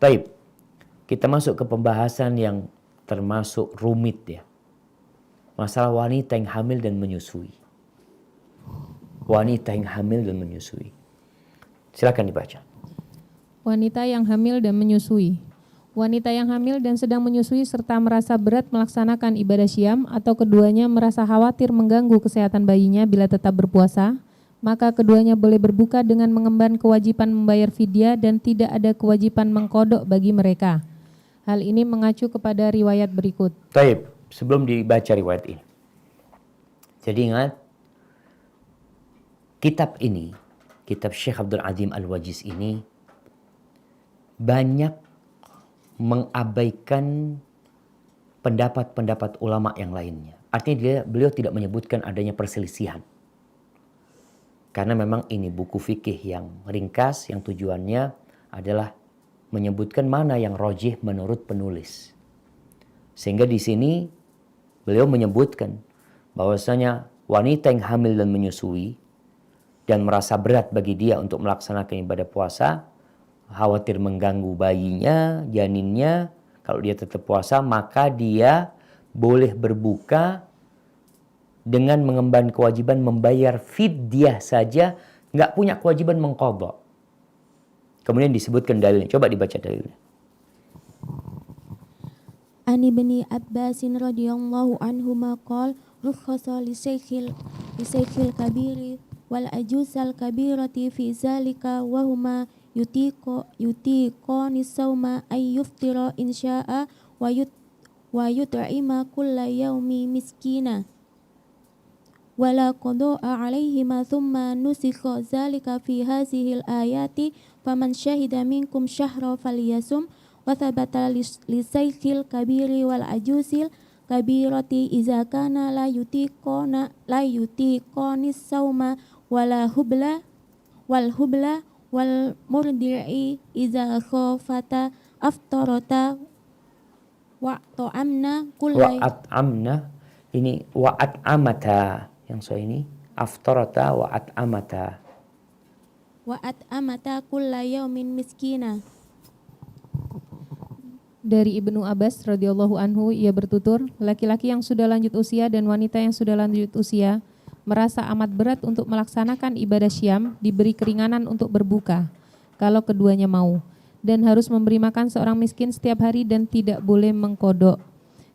Baik, kita masuk ke pembahasan yang termasuk rumit ya. Masalah wanita yang hamil dan menyusui. Wanita yang hamil dan menyusui. Silakan dibaca. Wanita yang hamil dan menyusui. Wanita yang hamil dan sedang menyusui serta merasa berat melaksanakan ibadah syam atau keduanya merasa khawatir mengganggu kesehatan bayinya bila tetap berpuasa, maka keduanya boleh berbuka dengan mengemban kewajiban membayar fidyah dan tidak ada kewajiban mengkodok bagi mereka. Hal ini mengacu kepada riwayat berikut. Baik, sebelum dibaca riwayat ini. Jadi ingat, kitab ini, kitab Syekh Abdul Azim Al-Wajiz ini banyak mengabaikan pendapat-pendapat ulama yang lainnya. Artinya beliau tidak menyebutkan adanya perselisihan. Karena memang ini buku fikih yang ringkas, yang tujuannya adalah menyebutkan mana yang rajih menurut penulis. Sehingga di sini beliau menyebutkan bahwasanya wanita yang hamil dan menyusui dan merasa berat bagi dia untuk melaksanakan ibadah puasa, khawatir mengganggu bayinya, janinnya, kalau dia tetap puasa maka dia boleh berbuka dengan mengemban kewajiban membayar fidyah saja, nggak punya kewajiban mengqadha. Kemudian disebutkan dalilnya. Coba dibaca dalilnya. Ani Ibni Abbasin radhiyallahu anhuma qala rukhasa li syekhil kabiri wal ajuzal kabirati fi zalika wa huma yutiqani sawma ay yuftira insya'a wa yut'ima kulla yawmi miskina wala qada'a alaihima thumma nusikha zalika fi hazihil ayati faman syahida minkum syahra falyasum wa thabata li syekhil kabiri wal ajuzil kabirati iza kana la yutiqani sawma wala hubla wal murdi'i iza khafata aftarata wa ta'amna kullay Wa at'amna, ini wa at'amata, yang ini aftarata wa at'amata kulla yaumin miskina. Dari Ibnu Abbas radhiyallahu anhu, ia bertutur, laki-laki yang sudah lanjut usia dan wanita yang sudah lanjut usia merasa amat berat untuk melaksanakan ibadah syam diberi keringanan untuk berbuka kalau keduanya mau, dan harus memberi makan seorang miskin setiap hari dan tidak boleh mengkodok.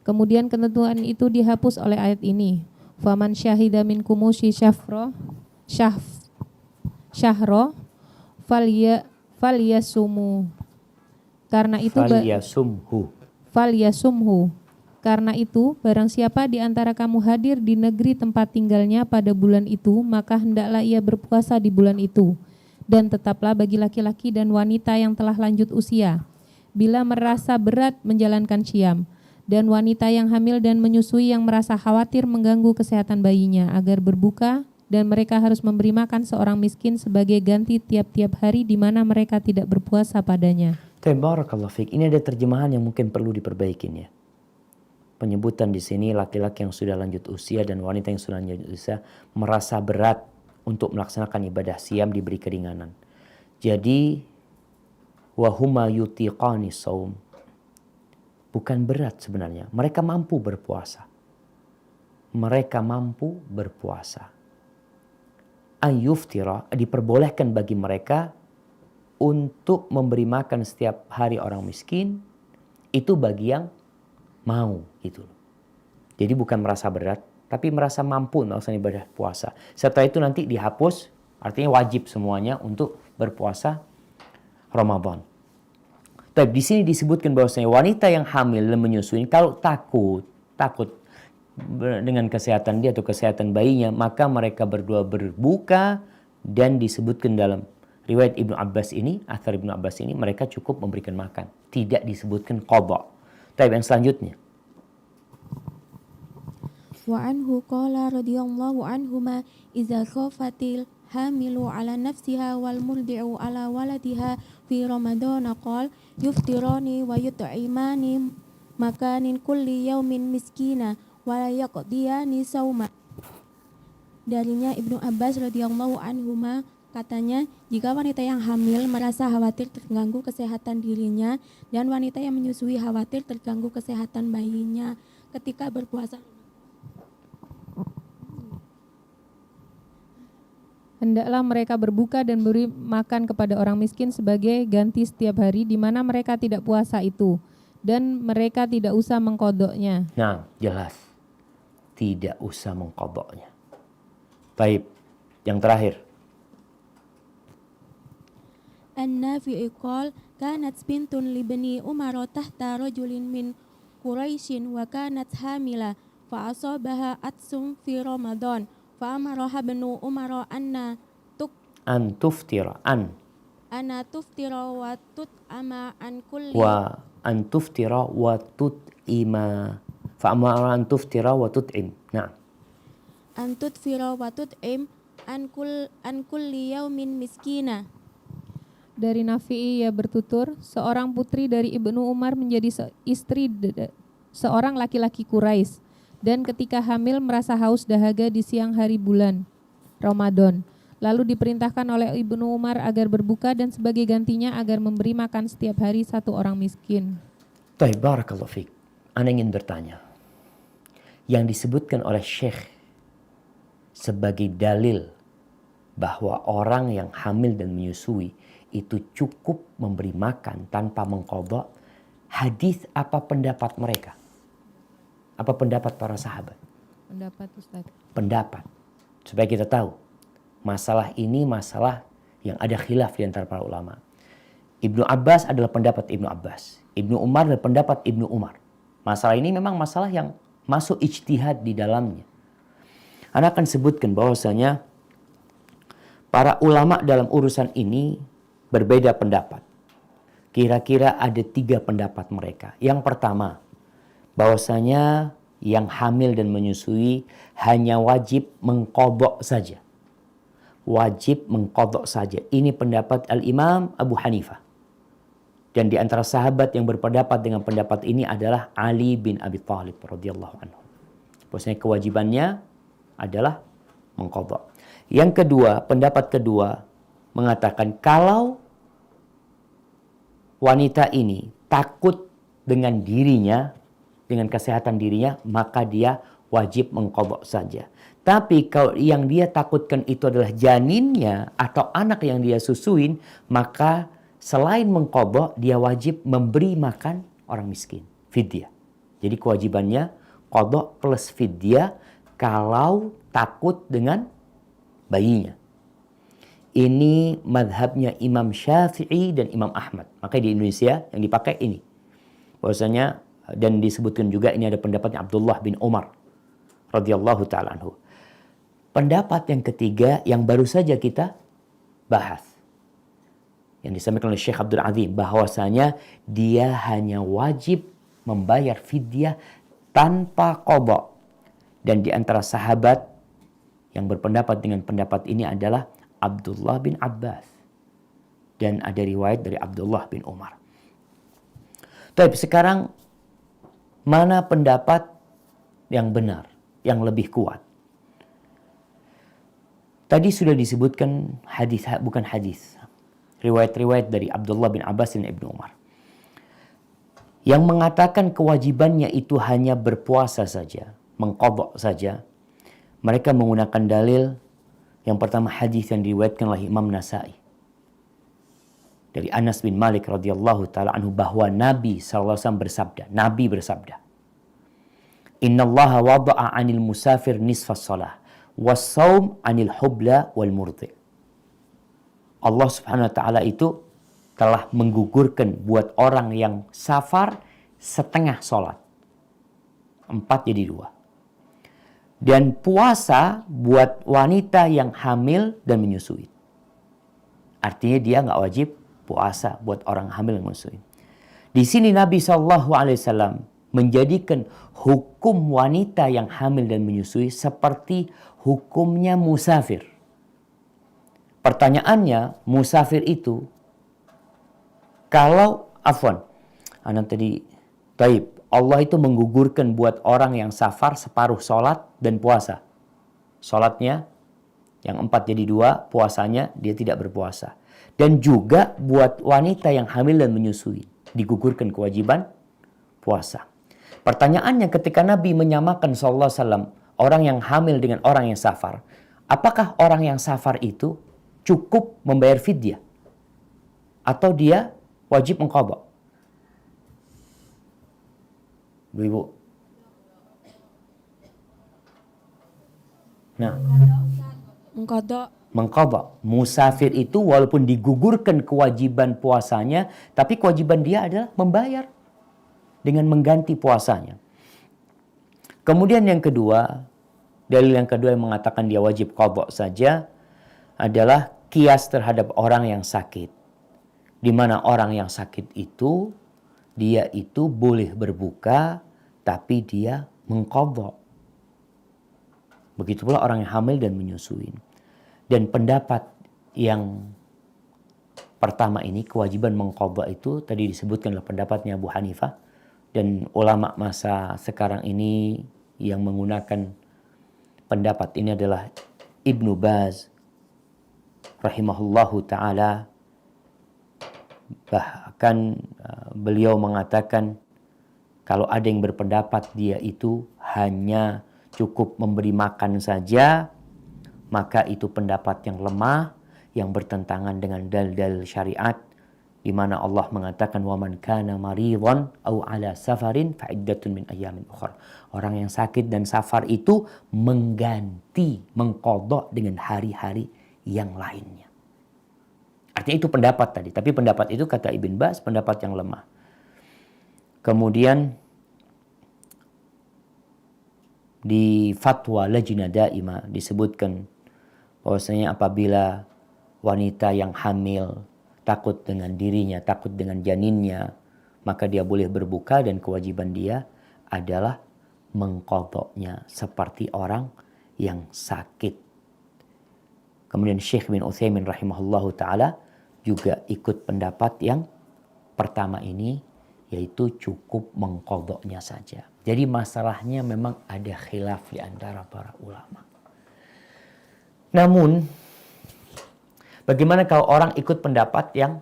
Kemudian ketentuan itu dihapus oleh ayat ini. Faman syahida minkumu syahro falyasumu. Karena itu falyasumhu. Karena itu, barang siapa di antara kamu hadir di negeri tempat tinggalnya pada bulan itu, maka hendaklah ia berpuasa di bulan itu. Dan tetaplah bagi laki-laki dan wanita yang telah lanjut usia, bila merasa berat menjalankan syam, dan wanita yang hamil dan menyusui yang merasa khawatir mengganggu kesehatan bayinya, agar berbuka, dan mereka harus memberi makan seorang miskin sebagai ganti tiap-tiap hari di mana mereka tidak berpuasa padanya. Barakallahu fiik. Ini ada terjemahan yang mungkin perlu diperbaikin ya. Penyebutan di sini laki-laki yang sudah lanjut usia dan wanita yang sudah lanjut usia merasa berat untuk melaksanakan ibadah siam diberi keringanan. Jadi wahuma yutiqani saum. Bukan berat sebenarnya. Mereka mampu berpuasa. Ayyuftira, diperbolehkan bagi mereka untuk memberi makan setiap hari orang miskin, itu bagi yang mau gitu. Jadi bukan merasa berat, tapi merasa mampu melaksanakan ibadah puasa. Setelah itu nanti dihapus, artinya wajib semuanya untuk berpuasa Ramadan. Tapi di sini disebutkan bahwasanya wanita yang hamil dan menyusui kalau takut dengan kesehatan dia atau kesehatan bayinya, maka mereka berdua berbuka, dan disebutkan dalam riwayat Ibnu Abbas ini, athar Ibnu Abbas ini, mereka cukup memberikan makan, tidak disebutkan qadha. Tapi yang selanjutnya. Wa anhu qala radhiyallahu anhuma idza khafatil hamilu ala nafsiha wal murdi'u ala waladiha fi ramadhan qala yuftirani wa yut'imani makanin kulli yaumin miskina wa la yaqdiyani sauma. Darinya Ibnu Abbas radhiyallahu anhuma Katanya, jika wanita yang hamil merasa khawatir terganggu kesehatan dirinya dan wanita yang menyusui khawatir terganggu kesehatan bayinya ketika berpuasa, hendaklah mereka berbuka dan beri makan kepada orang miskin sebagai ganti setiap hari di mana mereka tidak puasa itu, dan mereka tidak usah mengkodoknya. Nah, jelas. Tidak usah mengkodoknya. Baik, yang terakhir. An-Nafi'i qala kanat bintun libni Umar tahta rajulin min Quraisyin wa kanat hamila fa asabaha atsum fi Ramadan fa amaraha ibnu Umar anna An tuftira, ana tuftira wa tut'ama an kulli wa an tuftira wa tut'ima. Fa'amara an tuftira wa tut'im. Nah, an tutfira wa tut'im an kulli yaumin miskina. Dari Nafi'i ia bertutur, seorang putri dari Ibnu Umar menjadi istri seorang laki-laki Quraisy, dan ketika hamil merasa haus dahaga di siang hari bulan Ramadan. Lalu diperintahkan oleh Ibnu Umar agar berbuka dan sebagai gantinya agar memberi makan setiap hari satu orang miskin. Baik, barakallahu fiik. Ana ingin bertanya. Yang disebutkan oleh Syekh sebagai dalil bahwa orang yang hamil dan menyusui itu cukup memberi makan tanpa mengqadha, hadis apa pendapat mereka? Apa pendapat para sahabat? Pendapat Ustaz. Pendapat. Supaya kita tahu. Masalah ini masalah yang ada khilaf di antara para ulama. Ibnu Abbas adalah pendapat Ibnu Abbas. Ibnu Umar adalah pendapat Ibnu Umar. Masalah ini memang masalah yang masuk ijtihad di dalamnya. Anda akan sebutkan bahwasanya para ulama dalam urusan ini berbeda pendapat. Kira-kira ada 3 pendapat mereka. Yang pertama, bahwasanya yang hamil dan menyusui hanya wajib mengqadha saja. Wajib mengqadha saja. Ini pendapat Al-Imam Abu Hanifah. Dan di antara sahabat yang berpendapat dengan pendapat ini adalah Ali bin Abi Thalib radhiyallahu anhu. Bahwasanya kewajibannya adalah mengqadha. Yang kedua, pendapat kedua mengatakan kalau wanita ini takut dengan dirinya, dengan kesehatan dirinya, maka dia wajib mengqadha saja. Tapi kalau yang dia takutkan itu adalah janinnya atau anak yang dia susuin, maka selain mengqadha, dia wajib memberi makan orang miskin, fidyah. Jadi kewajibannya qadha plus fidyah kalau takut dengan bayinya. Ini madhabnya Imam Syafi'i dan Imam Ahmad. Makanya di Indonesia yang dipakai ini. Bahwasanya dan disebutkan juga ini ada pendapatnya Abdullah bin Umar radhiyallahu taala anhu. Pendapat yang ketiga yang baru saja kita bahas. Yang disampaikan oleh Syekh Abdul Azim bahwasanya dia hanya wajib membayar fidyah tanpa qadha. Dan di antara sahabat yang berpendapat dengan pendapat ini adalah Abdullah bin Abbas. Dan ada riwayat dari Abdullah bin Umar. Tapi sekarang mana pendapat yang benar, yang lebih kuat? Tadi sudah disebutkan hadis, bukan hadis. Riwayat-riwayat dari Abdullah bin Abbas dan Ibnu Umar. Yang mengatakan kewajibannya itu hanya berpuasa saja, mengqadha saja. Mereka menggunakan dalil yang pertama hadis yang diriwayatkan oleh Imam Nasa'i dari Anas bin Malik radhiyallahu taala anhu bahwa Nabi sallallahu alaihi wasallam bersabda, Nabi bersabda, "Innallaha wada'a 'anil musafir nisfas shalah was-shaum 'anil hubla wal murdi." Allah Subhanahu wa taala itu telah menggugurkan buat orang yang safar setengah sholat. 4 jadi 2. Dan puasa buat wanita yang hamil dan menyusui. Artinya dia nggak wajib puasa buat orang hamil dan menyusui. Di sini Nabi SAW menjadikan hukum wanita yang hamil dan menyusui seperti hukumnya musafir. Pertanyaannya, musafir itu kalau anak tadi taib, Allah itu menggugurkan buat orang yang safar separuh sholat dan puasa. Sholatnya Yang 4 jadi 2, puasanya dia tidak berpuasa. Dan juga buat wanita yang hamil dan menyusui, digugurkan kewajiban puasa. Pertanyaannya ketika Nabi menyamakan SAW orang yang hamil dengan orang yang safar, apakah orang yang safar itu cukup membayar fidyah? Atau dia wajib mengqadha? Ibu. Nah, mengqadha. Musafir itu walaupun digugurkan kewajiban puasanya, tapi kewajiban dia adalah membayar dengan mengganti puasanya. Kemudian yang kedua, dalil yang kedua yang mengatakan dia wajib qadha saja adalah kias terhadap orang yang sakit. Di mana orang yang sakit itu, dia itu boleh berbuka, tapi dia mengqadha. Begitu pula orang yang hamil dan menyusui. Dan pendapat yang pertama ini, kewajiban mengqadha itu tadi disebutkan adalah pendapatnya Abu Hanifah. Dan ulama masa sekarang ini yang menggunakan pendapat ini adalah Ibnu Baz rahimahullahu ta'ala. Bahkan beliau mengatakan kalau ada yang berpendapat dia itu hanya cukup memberi makan saja, maka itu pendapat yang lemah, yang bertentangan dengan dalil-dalil syariat, di mana Allah mengatakan waman kana maridhan aw ala safarin fa iddatun min ayyamin ukhra. Orang yang sakit dan safar itu mengganti, mengqadha dengan hari-hari yang lainnya. Artinya itu pendapat tadi, tapi pendapat itu kata Ibn Baz pendapat yang lemah. Kemudian di fatwa Lajnah Daimah disebutkan bahwasanya apabila wanita yang hamil takut dengan dirinya, takut dengan janinnya, maka dia boleh berbuka dan kewajiban dia adalah mengqadhanya seperti orang yang sakit. Kemudian Syekh bin Utsaimin rahimahullahu ta'ala juga ikut pendapat yang pertama ini, yaitu cukup mengqadhanya saja. Jadi masalahnya memang ada khilaf di antara para ulama. Namun, bagaimana kalau orang ikut pendapat yang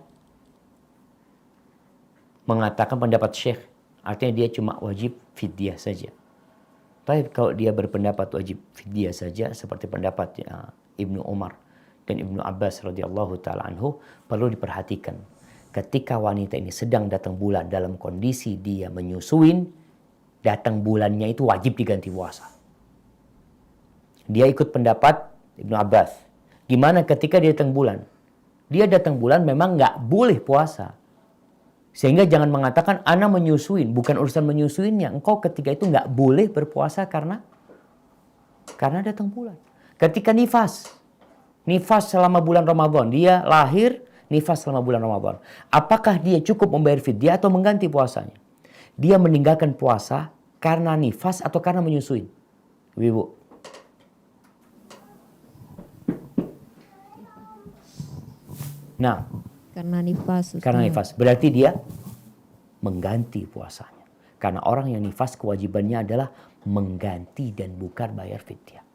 mengatakan pendapat Syekh, artinya dia cuma wajib fidyah saja. Tapi kalau dia berpendapat wajib fidyah saja, seperti pendapat Ibnu Umar dan Ibnu Abbas radhiyallahu taala anhu, perlu diperhatikan. Ketika wanita ini sedang datang bulan dalam kondisi dia menyusuin, datang bulannya itu wajib diganti puasa. Dia ikut pendapat Ibnu Abbas. Gimana ketika dia datang bulan? Dia datang bulan memang nggak boleh puasa. Sehingga jangan mengatakan ana menyusuin, bukan urusan menyusuinnya. Engkau ketika itu nggak boleh berpuasa karena datang bulan. Ketika nifas selama bulan Ramadan, dia lahir nifas selama bulan Ramadan. Apakah dia cukup membayar fidyah atau mengganti puasanya? Dia meninggalkan puasa karena nifas atau karena menyusui? Ibu. Nah, Karena nifas. karena nifas. Berarti dia mengganti puasanya. Karena orang yang nifas kewajibannya adalah mengganti dan bukan bayar fidyah.